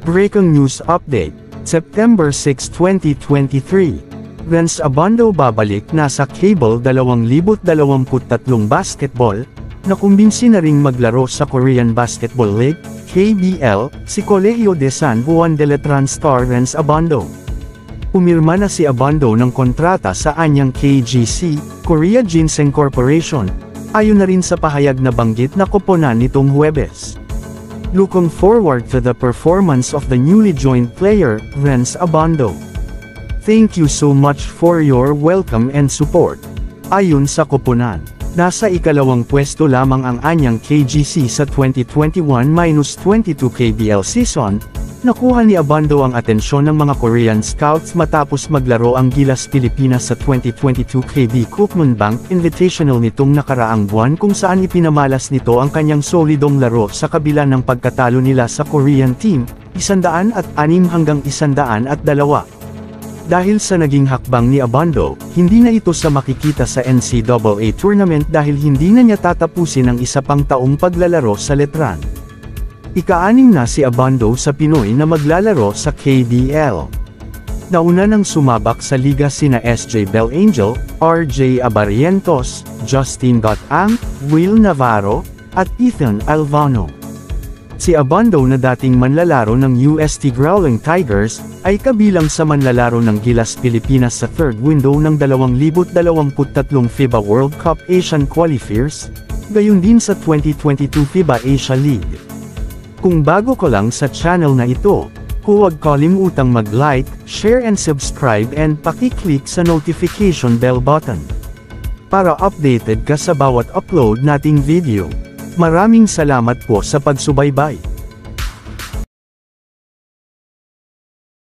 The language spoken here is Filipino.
Breaking News Update, September 6, 2023. Renz Abando babalik na sa Cable 2023 basketball, nakumbinsi na ring maglaro sa Korean Basketball League, KBL, si Colegio de San Juan de Letran star Renz Abando. Pumirma na si Abando ng kontrata sa anyang KGC, Korea Ginseng Corporation, ayon na rin sa pahayag na banggit na koponan nitong Huwebes. Looking forward to the performance of the newly joined player, Renz Abando. Thank you so much for your welcome and support. Ayon sa koponan, nasa ikalawang pwesto lamang ang anyang KGC sa 2021-22 KBL season. Nakuha ni Abando ang atensyon ng mga Korean scouts matapos maglaro ang Gilas Pilipinas sa 2022 KB Kookmin Bank Invitational nitong nakaraang buwan, kung saan ipinamalas nito ang kanyang solidong laro sa kabila ng pagkatalo nila sa Korean team, 106 hanggang 102. Dahil sa naging hakbang ni Abando, hindi na ito sa makikita sa NCAA tournament dahil hindi na niya tatapusin ang isa pang taong paglalaro sa Letran. Ika-6 na si Abando sa Pinoy na maglalaro sa KBL. Nauna nang sumabak sa liga sina SJ Belangel, RJ Abarientos, Justin Gatang, Will Navarro, at Ethan Alvano. Si Abando na dating manlalaro ng UST Growling Tigers, ay kabilang sa manlalaro ng Gilas Pilipinas sa third window ng 2023 FIBA World Cup Asian Qualifiers, gayon din sa 2022 FIBA Asia League. Kung bago ko lang sa channel na ito, huwag kalimutang mag-like, share and subscribe and paki-click sa notification bell button para updated ka sa bawat upload nating video. Maraming salamat po sa pagsubaybay.